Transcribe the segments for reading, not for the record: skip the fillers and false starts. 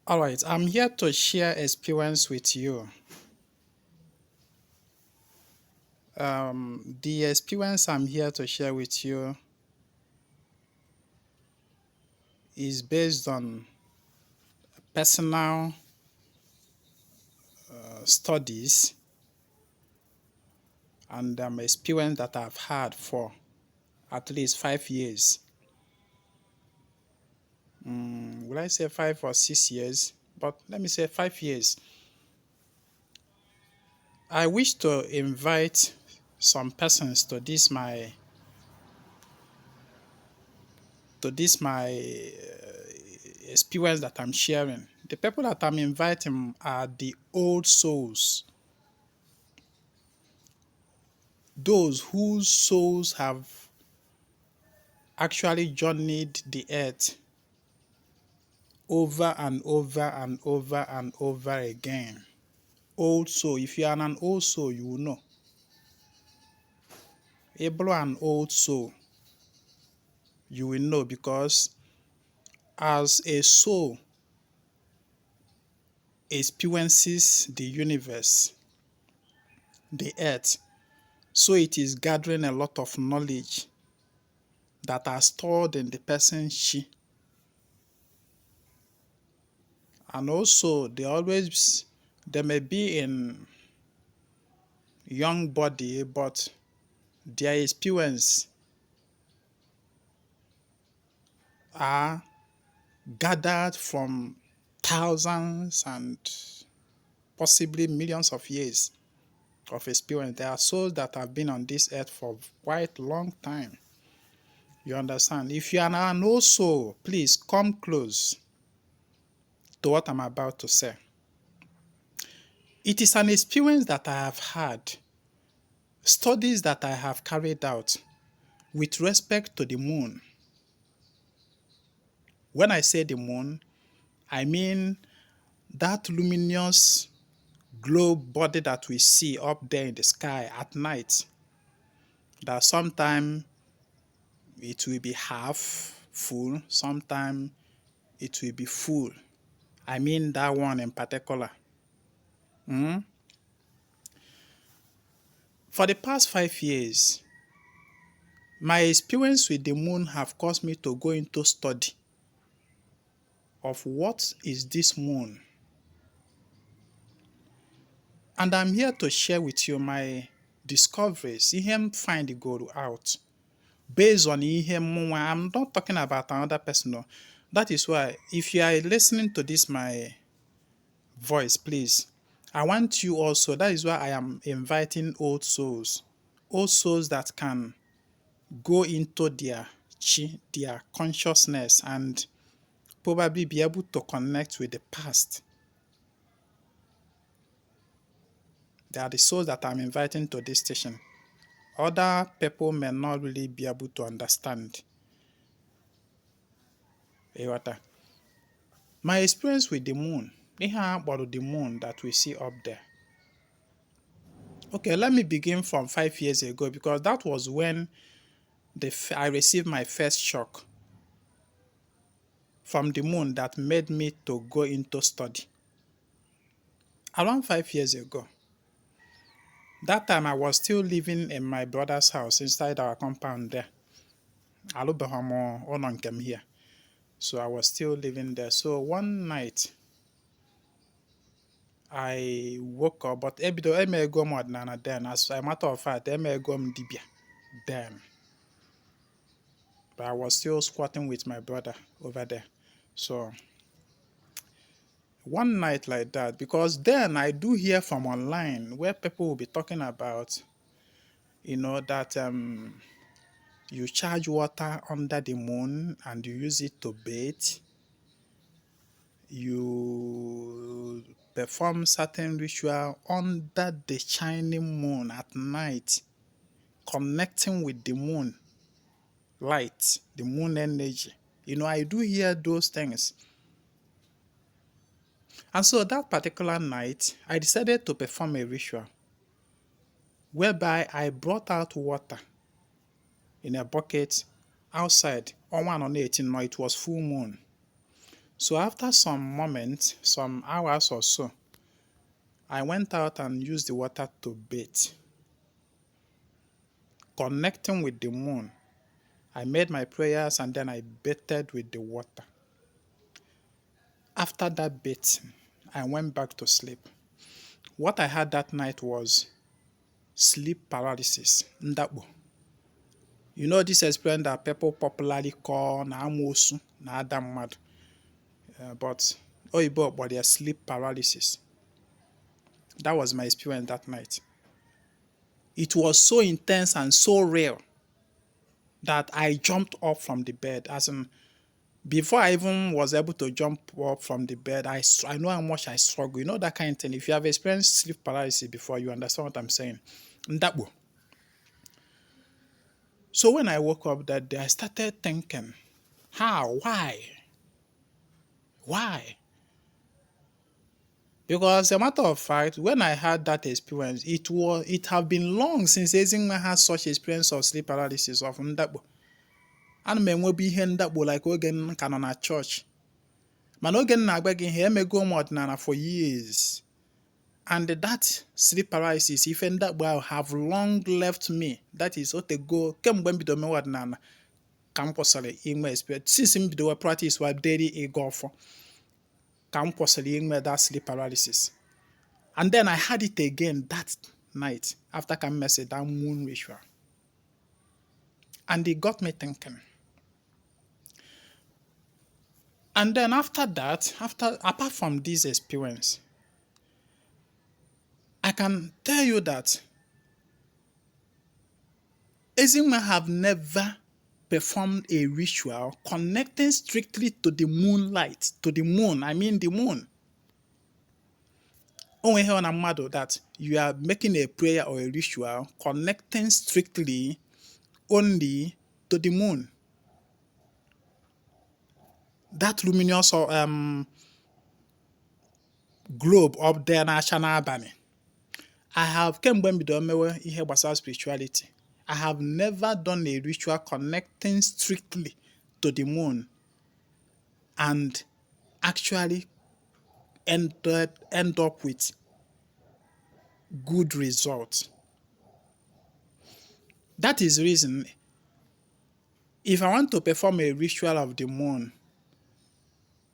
All right, I'm here to share experience with you. The experience I'm here to share with you is based on personal studies and experience that I've had for at least 5 years. Will I say 5 or 6 years? But let me say 5 years. I wish to invite some persons to this my experience that I'm sharing. The people that I'm inviting are the old souls, those whose souls have actually journeyed the earth over and over and over and over again. Old soul, if you are an old soul, you will know. Able an old soul, you will know because as a soul experiences the universe, the earth, so it is gathering a lot of knowledge that are stored in the person's chi. And also they may be in young body, but their experience are gathered from thousands and possibly millions of years of experience. There are souls that have been on this earth for quite a long time. You understand? If you are an old soul, please come close to what I'm about to say. It is an experience that I have had, studies that I have carried out with respect to the moon. When I say the moon, I mean that luminous globe body that we see up there in the sky at night, that sometimes it will be half full, sometimes it will be full. I mean that one in particular. For the past 5 years, my experience with the moon have caused me to go into study of what is this moon. And I'm here to share with you my discoveries. Ihe m find go out based on ihe mụnwa. I'm not talking about another person. No. That is why if you are listening to this my voice, please, I want you also. That is why I am inviting old souls that can go into their chi, their consciousness, and probably be able to connect with the past. They are the souls that I'm inviting to this station. Other people may not really be able to understand. My experience with the moon, about the moon that we see up there. Okay, let me begin from 5 years ago because that was when I received my first shock from the moon that made me to go into study. Around 5 years ago, that time I was still living in my brother's house inside our compound there. Here. So I was still living there. So one night, I woke up, but ebido emego m ọdịnala then. As a matter of fact, emego m dibia then. But I was still squatting with my brother over there. So one night like that, because then I do hear from online where people will be talking about, that you charge water under the moon and you use it to bathe. You perform certain ritual under the shining moon at night, connecting with the moon light, the moon energy. I do hear those things. And so that particular night, I decided to perform a ritual whereby I brought out water in a bucket outside. On 1 on 18, no, it was full moon. So after some moments, some hours or so, I went out and used the water to bathe. Connecting with the moon, I made my prayers and then I bathed with the water. After that bathing, I went back to sleep. What I had that night was sleep paralysis, ndakpo. You know this experience that people popularly call na amosu, na adam mad, but oyibo but their sleep paralysis. That was my experience that night. It was so intense and so real that I jumped up from the bed. As in, before I even was able to jump up from the bed, I know how much I struggle. You know that kind of thing. If you have experienced sleep paralysis before, you understand what I'm saying. Ndakbo. So when I woke up that day, I started thinking, how? Why? Why? Because as a matter of fact, when I had that experience, it have been long since Ezinma had such experience of sleep paralysis of ndakbo. Ana m enwebu ihe ndakbo like oge m ka nọ na church. Mana oge m na-agba gị ihe emego m ọdịnala for years. And that sleep paralysis, ife ndakbo ahụ have long left me. That is otego kemgbe m bido mewe ọdịnala ka m kwụsịrị inwe experience. Since m bido practice wa daily ịga ọfọ ka m kwụsịrị inwe that sleep paralysis. And then I had it again that night after I messed that moon ritual. And it got me thinking. And then after that, apart from this experience, I can tell you that Ezinma have never performed a ritual connecting strictly to the moonlight, to the moon. I mean the moon. Only here on a model that you are making a prayer or a ritual connecting strictly only to the moon. That luminous globe up there na-acha n'abalị. I have kemgbe m bido mewe ihe gbasara spirituality. I have never done a ritual connecting strictly to the moon and actually end up with good results. That is the reason if I want to perform a ritual of the moon,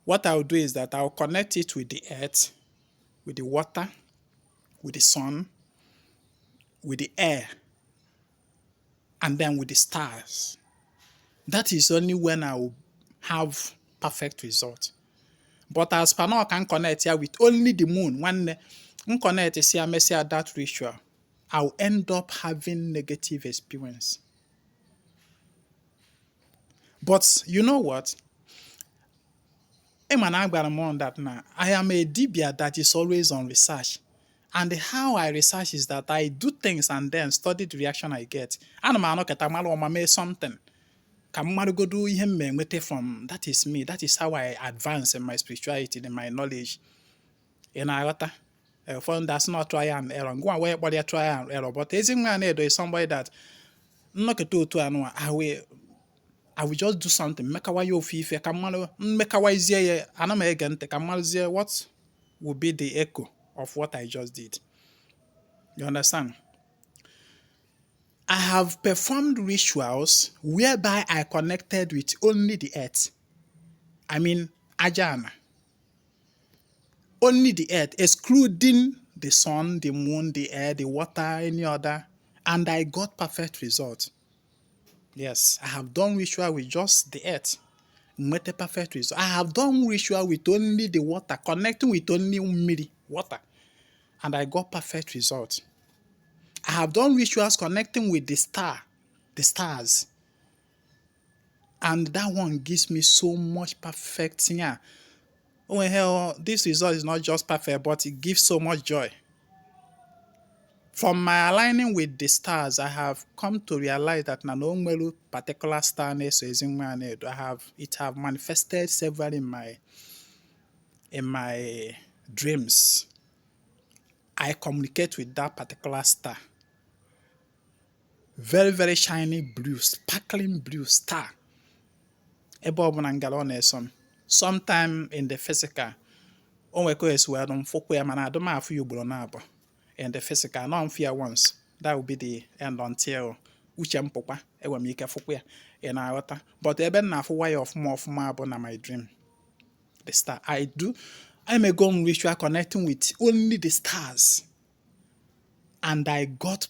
what I'll do is that I'll connect it with the earth, with the water, with the sun, with the air, and then with the stars. That is only when I will have perfect results. But as per now, I can connect here with only the moon. When I connect that ritual, I'll end up having negative experience. But you know what? I am a dibia that is always on research. And how I research is that I do things and then study the reaction I get. And I'm something. That is me. That is how I advance in my spirituality, in my knowledge. That's not try and error. Go away, but try and error. But Ezinma is somebody that I will just do something. Make a way of if make a wise what will be the echo of what I just did. You understand? I have performed rituals whereby I connected with only the earth. I mean, Ajana. Only the earth, excluding the sun, the moon, the air, the water, any other. And I got perfect results. Yes, I have done ritual with just the earth. Met a perfect result. I have done ritual with only the water, connecting with only water. And I got perfect results. I have done rituals connecting with the stars. And that one gives me so much perfect. Yeah. Oh, hell, this result is not just perfect, but it gives so much joy. From my aligning with the stars, I have come to realize that no particular star it have manifested several in my dreams. I communicate with that particular star. Very, very shiny blue, sparkling blue star. sometime in the physical. O nwere ka esi wee mfụkwa ya mana adụm afụ ya ugboro na-abụ in the physical no fear once that will be the end until uche m pụkwa enwere m ike fụkwa ya ị na-aghọta but ebe m na-afụwa ya ọfụma bụ na my dream the star I'm a gone ritual connecting with only the stars and I got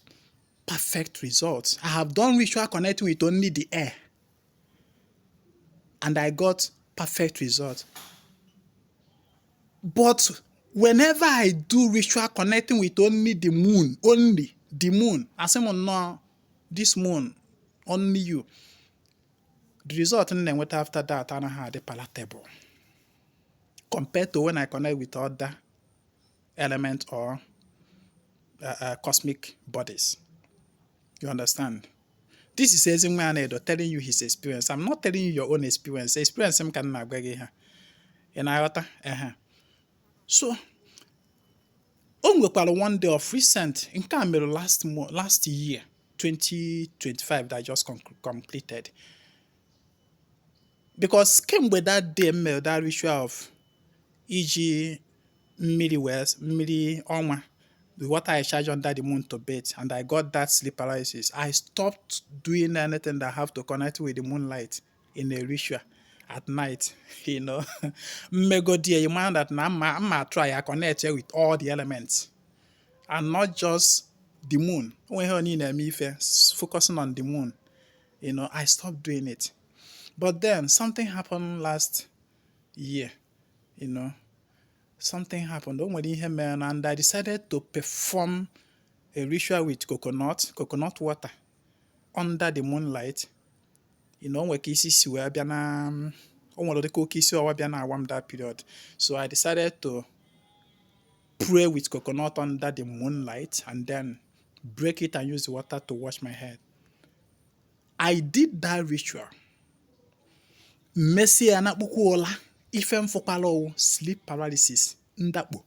perfect results. I have done ritual connecting with only the air and I got perfect results. But whenever I do ritual connecting with only the moon, I say, no, this moon, only you. The result in the after that, I had the palatable. Compared to when I connect with other elements or cosmic bodies. You understand? This is Ezin Manedo telling you his experience. I'm not telling you your own experience. Experience him can not beg here. In Iota? So, on one day of recent in Camero last year, 2025, that I just completed. Because came with that day, that ritual of e.g. milli Oma, the water I charge under the moon to bathe, and I got that sleep paralysis. I stopped doing anything that have to connect with the moonlight in a ritual at night, you know. Mego dear, you mind that now I'm try I connect with all the elements and not just the moon. When you're focusing on the moon, you know, I stopped doing it. But then something happened last year, you know. Something happened. And I decided to perform a ritual with coconut water under the moonlight. You know, that period. So I decided to pray with coconut under the moonlight and then break it and use the water to wash my head. I did that ritual. Messi anakpukuola ifem fokalo sleep paralysis ndakpo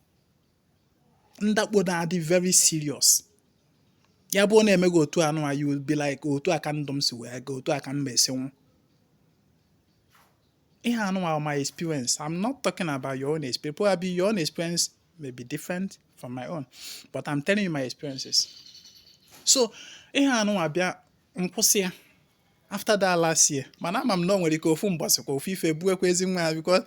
na-adị very serious. Ya bụ na emego otu anụ you will be like otu aka ndom si wee go otu aka mmesenwu. Ihe anụ my experience. I'm not talking about your own experience. Probably your own experience may be different from my own, but I'm telling you my experiences. So ihe anụ abịa nkwụsị ya after that last year. Mana ama m no nwere ike ofu mbọsị kwa ofu ife buekwa Ezinwa because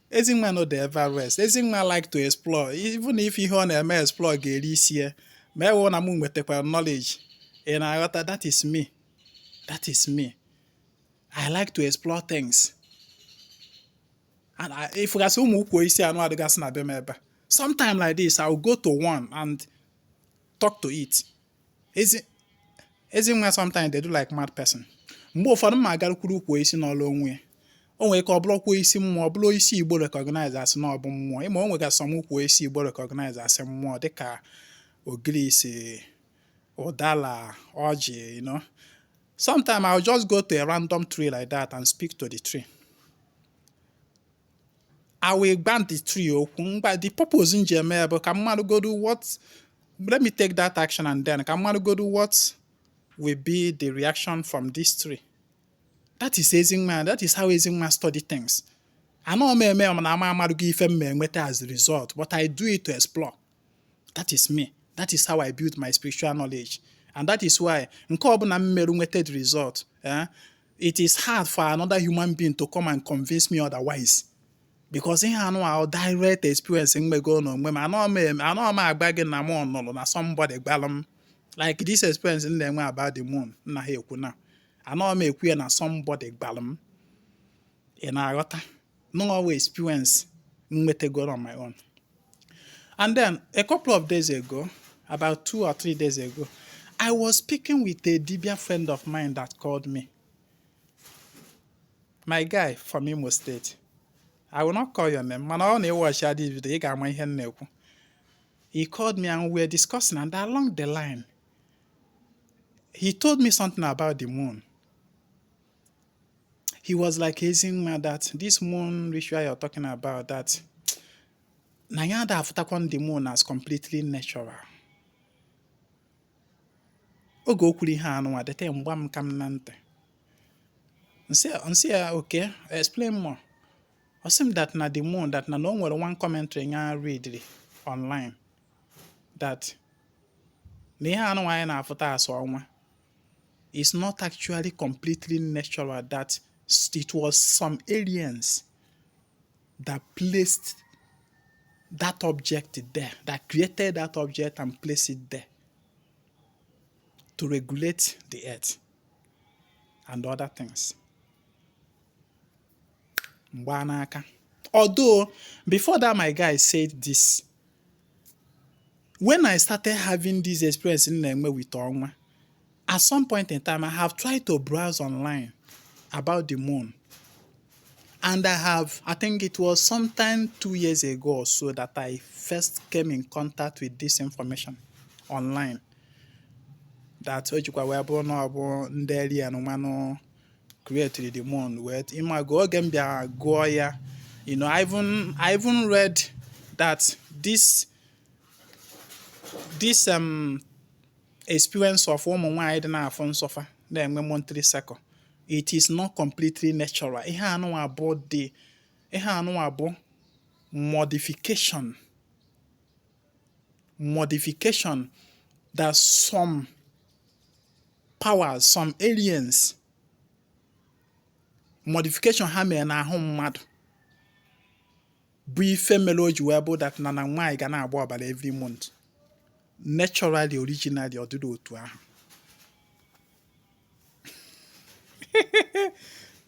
Ezinwa no dey ever rest. Ezinwa like to explore. Even if ihe ọ na-eme explore ga-eri isi ya. Ma ewe na m nwetakwa knowledge. Ị na-aghọta that is me. That is me. I like to explore things. And if I say ụmụ ukwu isi anụ adịgasị na be m ebe. Sometime like this, I'll go to one and talk to it. Ezinwa sometimes they do like mad person. Mgbe ụfọdụ m agarukwuru ukwu isi n'ọlụ onwe ya. O nwere ka ọ bụrụkwa isi mmụọ, ọ bụrụ isi Igbo recognize as na ọ bụ mmụọ. Ịma o nwere ka some ukwu isi Igbo recognize as mmụọ dịka Ogirisi, Udala, Ọjị, you know. Sometimes I'll just go to a random tree like that and speak to the tree. I will grant the tree okwu, but the purpose in Jeremiah, but go do what? Let me take that action and then go do what will be the reaction from this tree. That is Ezingma. That is how Ezingma study things. I know me as a result, but I do it to explore. That is me. That is how I build my spiritual knowledge. And that is why the result. It is hard for another human being to come and convince me otherwise. Because I know our direct experience in go on. I know my bagging na somebody like this experience in them about the moon. I know me na somebody balam. And I got no experience go on my own. And then a couple of days ago, about 2 or 3 days ago, I was speaking with a Dibia friend of mine that called me. My guy from Imo State. I will not call your name. He called me and we were discussing, and along the line, he told me something about the moon. He was like hazing me that this moon ritual you're talking about, that Nayada have taken the moon as completely natural. Ogo kuli ha anu adete mbam kam nante. Okay, explain more. Or seem that na the moon that na no nwere one commentary nya read online that na ihe anụ anyị na-afụta as ọnwa is not actually completely natural, that it was some aliens that placed that object there, that created that object and placed it there to regulate the earth and other things. Mgbanaka. Although, before that, my guy said this. When I started having this experience in Nengme with Onwa, at some point in time, I have tried to browse online about the moon. And I think it was sometime 2 years ago or so that I first came in contact with this information online. That Ojukwa Webo no abo ndeli anumano created the moon with imago gembia goya. You know, I even read that this experience of woman why didn't have fun suffer then monthly cycle. It is not completely natural. It has no about modification that some powers, some aliens modification ha mere na ahụ mmadụ bụ ife mere o ji wee bụ that na nwaanyị ga na-agba ọbara every month. Naturally, originally, ọ dịrị otu ahụ.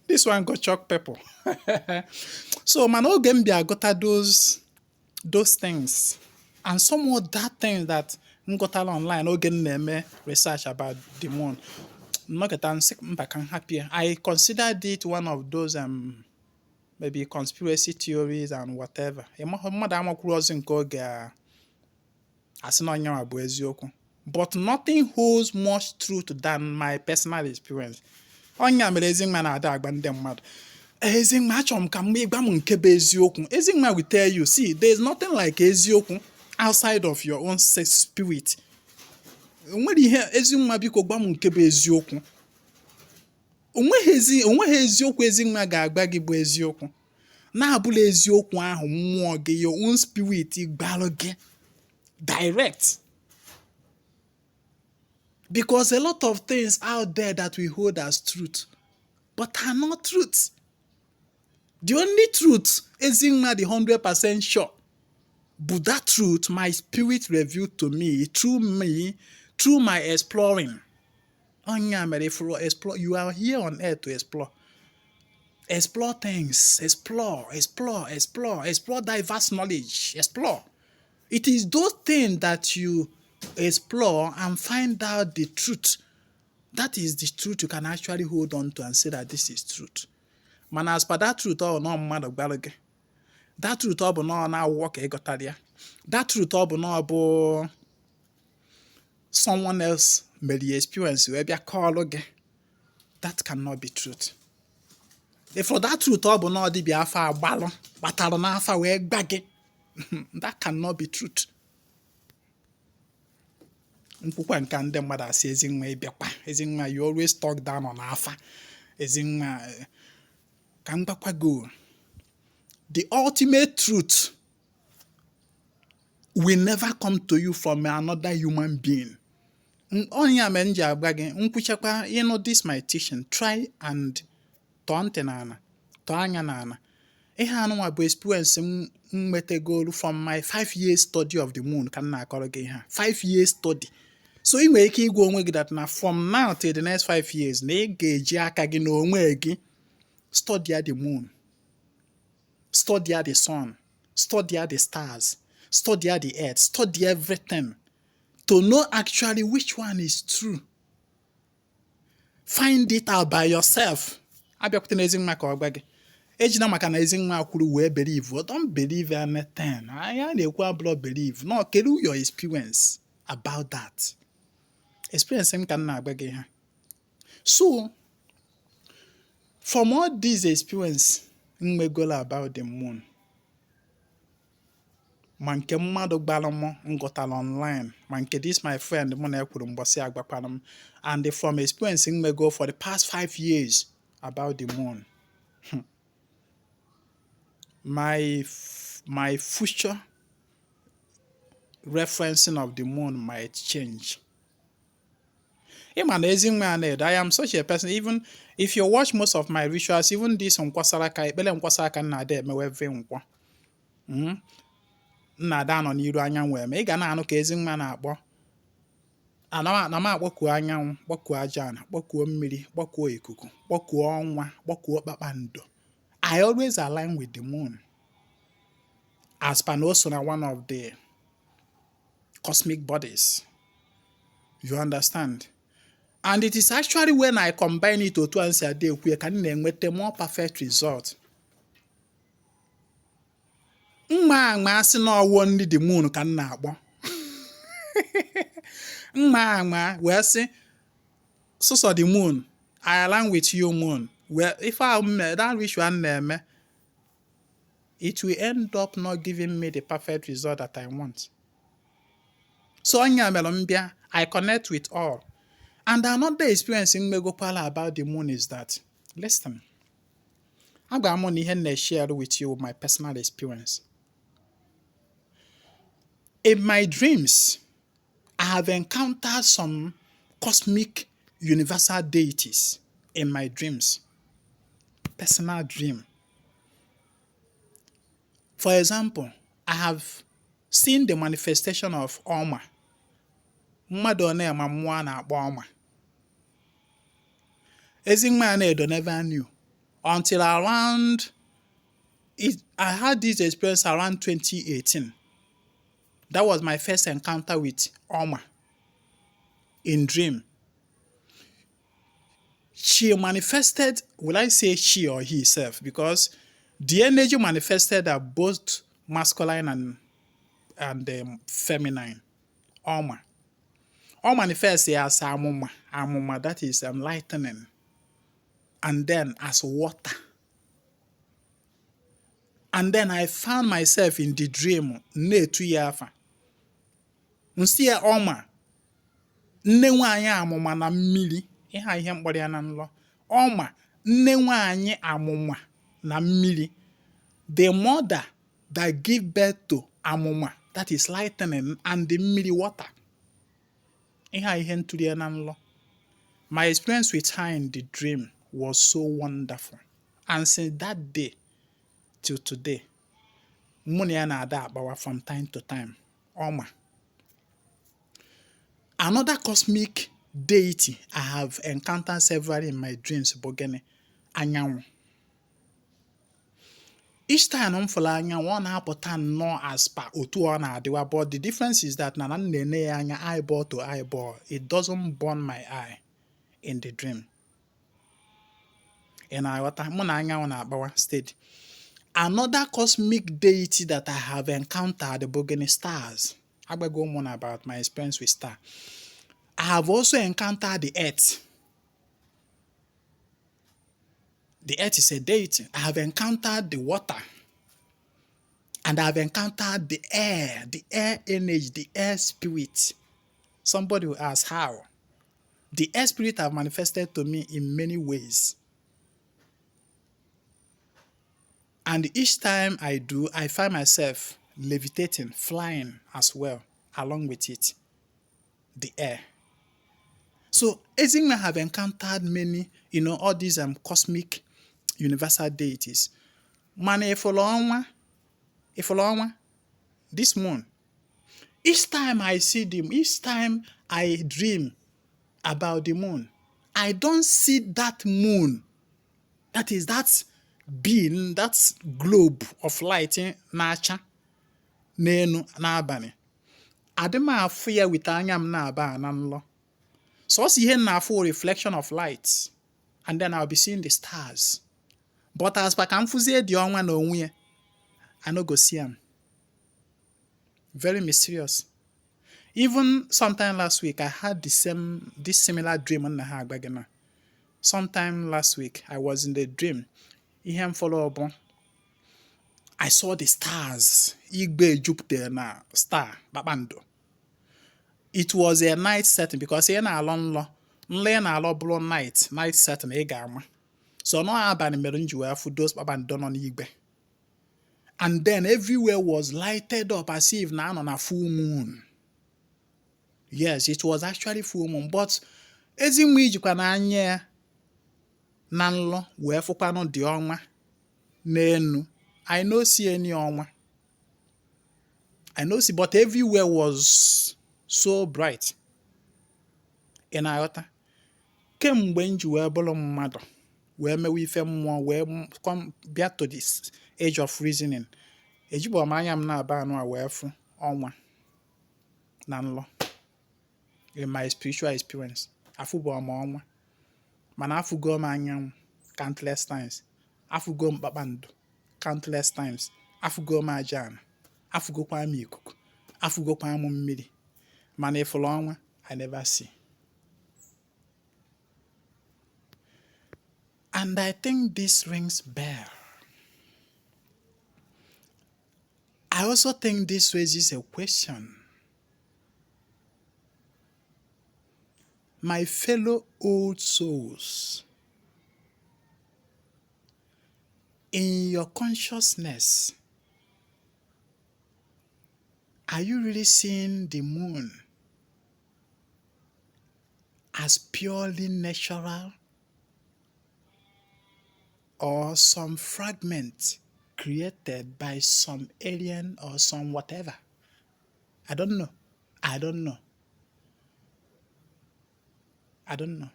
This one go chalk pepper. So, man, oge m bịa gota those things. And some of that things that m gotala online, oge m na-eme research about the moon. I considered it one of those maybe conspiracy theories and whatever. Mmadụ amakwuru ozi nke oge asị na onye bụ eziokwu. But nothing holds much truth than my personal experience. Onye mere Ezinwa na-ada agba ndị mmadụ. Ezinwa achọrọ m ka mgbe ịgba m nke bụ eziokwu. Ezinwa will tell you, see, there is nothing like eziokwu outside of your own spirit. Onwere ihe Ezinwa biko gba m nke bụ eziokwu. Onweghị eziokwu Ezinwa ga-agba gị bụ eziokwu. Na-abụla eziokwu ahụ mmụọ gị, your own spirit gbalụ gị direct. Because a lot of things out there that we hold as truth, but are not truth. The only truth, Ezinwa the 100% sure, but that truth my spirit revealed to me, through my exploring. Explore. You are here on earth to explore. Explore things. Explore diverse knowledge. Explore. It is those things that you explore and find out the truth. That is the truth you can actually hold on to and say that this is truth. Man, as per that truth, oh no man of Balage. That truth, oh no now walk egotalia. That truth, oh no about someone else may the experience where be a call again. That cannot be truth. If for that truth, oh no di be afa ballon, but I don't know afa we baggy. That cannot be truth. Nkukwa nke ndị mmadụ asị Ezinwa ịbịakwa. Ezinwa, you always talk down on afa. Ezinwa, ka mgbakwa go. The ultimate truth will never come to you from another human being. Onye amenji agba gị, nkwuchakwa, this my teaching. Try and tọọ ntị n'ala, tọọ anya n'ala. Ihe anụnwa bụ experience mmetegolu from my 5 years study of the moon ka m na-akọrọ gị ihe. 5 years study. So ị nwere ike igwe onwe gị that na from now till the next 5 years na ị ga-eji aka gị na onwe gị study the moon, study the sun, study the stars, study the earth, study everything to know actually which one is true. Find it out by yourself. Abịakwute na Ezinwa ka ọ gwa gị. Ejina maka na Ezinwa kwuru wee believe. Don't believe anything. I na-ekwu abụrụ believe. No, kedu your experience about that? Experience m ka m na-agba gị ha. So, from all this experience mmegolo about the moon, ma nke mmadụ gbara m ngọtala online, ma nke this my friend mụ na ekwuru mgbọsị agbakwana m, and from experience mmego for the past 5 years about the moon. my future referencing of the moon might change. I am such a person, even if you watch most of my rituals, even this nkwasaraka, ekpele nkwasaraka na-ada emewe every nkwa. Nna-ada nọ n'iru anyanwụ eme, ị ga na-anụ ka ezi nwa na-akpọ ana m akpọkuo anyanwụ, kpọkuo aja ana, kpọkuo mmiri, kpọkuo ikuku, kpọkuo ọnwa, kpọkuo kpakpando. I always align with the moon as per na o so na one of the cosmic bodies. You understand? And it is actually when I combine it otu a nsi ada ekwu ya ka m na-enweta more perfect result. Mma asị na ọwụọ ndị the moon ka m na-akpọ. Mma wee sị so the moon, I align with you moon. Well, if I that ritual na-eme, it will end up not giving me the perfect result that I want. So onye mere m bịa, I connect with all. And another experience in Megopala about the moon is that, listen, I'm going to share with you my personal experience. In my dreams, I have encountered some cosmic universal deities in my dreams. Personal dream. For example, I have seen the manifestation of Oma. Mmadụ one ma mmụọ na-akpọ Oma. Ezingma Edo never knew until around I had this experience around 2018. That was my first encounter with Oma in dream. She manifested, will I say she or he self? Because the energy manifested are both masculine and feminine. Oma. All manifests as amuma. Amuma, that is lightning. And then as water. And then I found myself in the dream, netu yafa. Nsiya Oma. Nne nwaanyị amụma na mmiri. Ihe mkpọrọ ya na nlọ. Oma. Nne nwaanyị amụma na mmiri. The mother that give birth to amụma, that is lightning, and the mmiri water. Ihe ntụli ya na nlọ. My experience with her in the dream was so wonderful. And since that day till today, mụ na ya na-ada akpawa from time to time. Oma. Another cosmic deity I have encountered several in my dreams bụ gịnị? Anyanwụ. Each time m fụrụ anyanwụ, ọ na-apụta nnọọ as per otu ọ na-adịwa, but the difference is that na na-ene ya anya eyeball to eyeball. It doesn't burn my eye in the dream. Ị na-aghọta? Mụ na anyanwụ na-akpawa steady. Another cosmic deity that I have encountered bụ gịnị? Stars. Agbago ụmụ about my experience with stars. I have also encountered the earth. The earth is a deity. I have encountered the water. And I have encountered the air energy, the air spirit. Somebody will ask how. The air spirit have manifested to me in many ways. And each time I do, I find myself levitating, flying as well, along with it, the air. So, Ezingma have encountered many, all these cosmic universal deities. Mana Ifolo Onwa, this moon. Each time I see them, each time I dream about the moon, I don't see that moon. That is that being, that globe of light na-acha n'enu n'abalị. Adị m afụ ya with anya m na-aba na nlọ. So ihe na-afụ reflection of light, and then I'll be seeing the stars. But as per ka m fụzie dị ọnwa na onwe ya, I no go see am. Very mysterious. Even sometime last week, I had this similar dream on the Sometime last week, I was in the dream. I saw the stars. Igbe Jupiter na star, Babando. It was a night setting because here na alon lo. Nle na alo blo night setting e gama. So no abani merunju afu those Babando no igbe. And then everywhere was lighted up as if now on a full moon. Yes, it was actually full moon. But ezi mgbe ijikwa n'anya ya na nlọ wee fụkwanụ dị ọnwa n'enu. I no see any ọnwa. I know see, but everywhere was so bright. Ị na-aghọta? Kemgbe m ji wee bụrụ mmadụ wee mewe ife mmụọ wee bịa to this age of reasoning, ejibọ m anya m na-aba anụ a wee fụ ọnwa na nlọ in my spiritual experience. Afụbọ m ọnwa mana afụgo m anyanwụ countless times, afụgo m kpakpando countless times, afụgo m aja ana, afụgokwa m ikuku, afụgokwa m mmiri, mana ịfụrụ ọnwa I never see. And I think this rings bell. I also think this raises a question. My fellow old souls, in your consciousness, are you really seeing the moon as purely natural or some fragment created by some alien or some whatever? I don't know. I don't know. I don't know.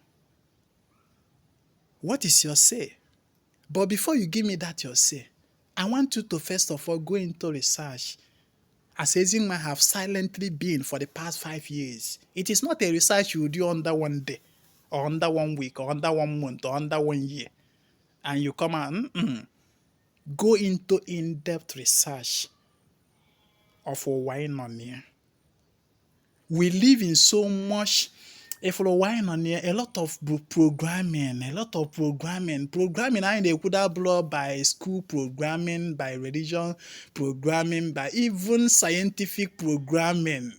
What is your say? But before you give me that your say, I want you to first of all go into research as Ezinma have silently been for the past 5 years. It is not a research you do under one day, or under 1 week, or under 1 month, or under 1 year. And you come and go into in-depth research of why on here. We live in so much, if for why on here, a lot of programming, Programming, I they could have blown by school programming, by religion programming, by even scientific programming.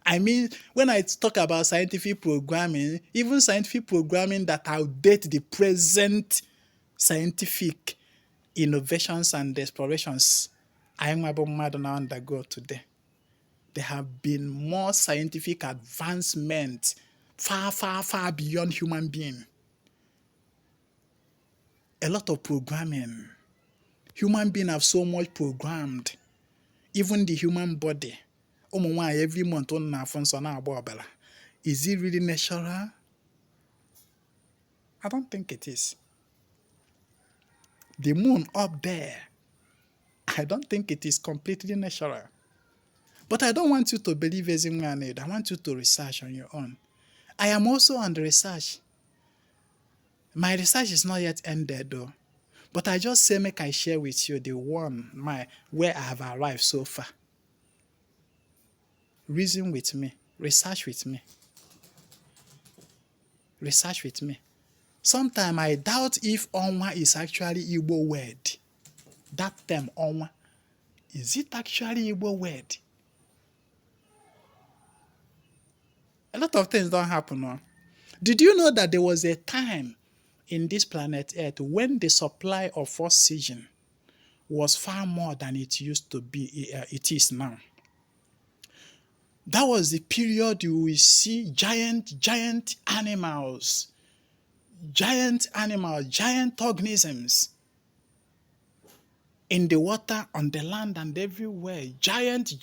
I mean, when I talk about scientific programming, even scientific programming that outdate the present scientific innovations and explorations I am about Madonna undergo today. There have been more scientific advancement far beyond human being. A lot of programming. Human beings have so much programmed. Even the human body. Every month is it really natural? I don't think it is. The moon up there, I don't think it is completely natural. But I don't want you to believe Ezinwa. I want you to research on your own. I am also on the research. My research is not yet ended though. But I just say make I share with you the one where I have arrived so far. Reason with me. Research with me. Research with me. Sometimes I doubt if Onwa is actually Igbo word. That term Onwa. Is it actually Igbo word? A lot of things don't happen. No? Did you know that there was a time in this planet Earth when the supply of oxygen was far more than it used to be, it is now? That was the period you will see giant animals, giant organisms in the water, on the land, and everywhere. Giant.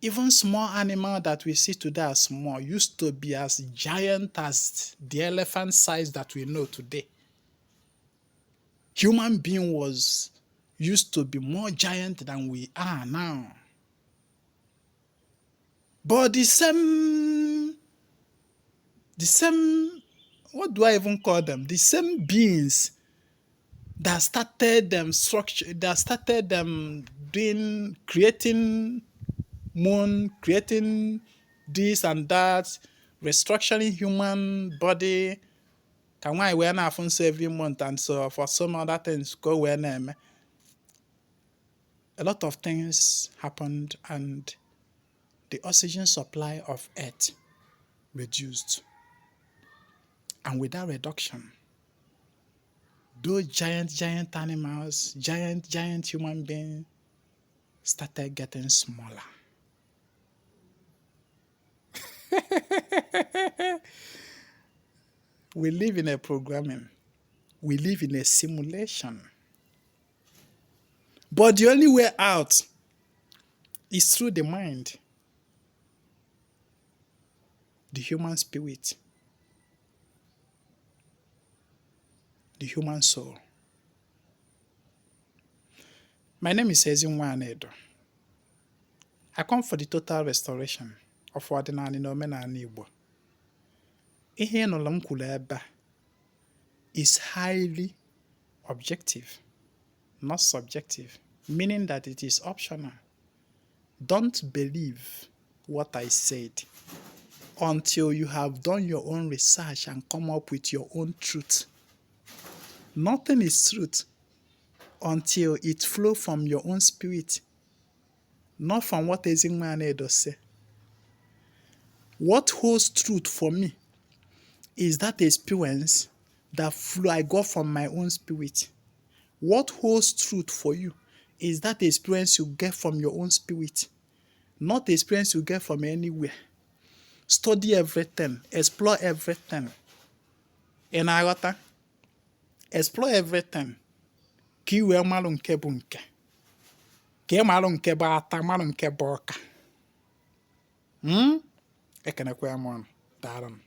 Even small animal that we see today as small used to be as giant as the elephant size that we know today. Human being used to be more giant than we are now. But the same, what do I even call them? The same beings that started them creating moon, creating this and that, restructuring human body. Can why wear na phones every month and so for some other things go where name. A lot of things happened and the oxygen supply of Earth reduced. And with that reduction, those giant animals, giant human beings started getting smaller. We live in a programming. We live in a simulation. But the only way out is through the mind, the human spirit, the human soul. My name is Ezinwa Anedo. I come for the total restoration of ọdịnala na omenala Igbo. Ihe nụrụ m kwuru ebe a is highly objective, not subjective, meaning that it is optional. Don't believe what I said until you have done your own research and come up with your own truth. Nothing is truth until it flows from your own spirit, not from what Ezinwa Anedo say. What holds truth for me is that experience that flow I got from my own spirit. What holds truth for you is that experience you get from your own spirit, not the experience you get from anywhere. Study everything, explore everything. Ị na-aghọta? Explore everything. Ka ị wee malụ nke bụ nke. Ka ị malụ nke bụ ata, malụ nke bụ ọka. Ekenekwa m ọnụ. Daalụ m.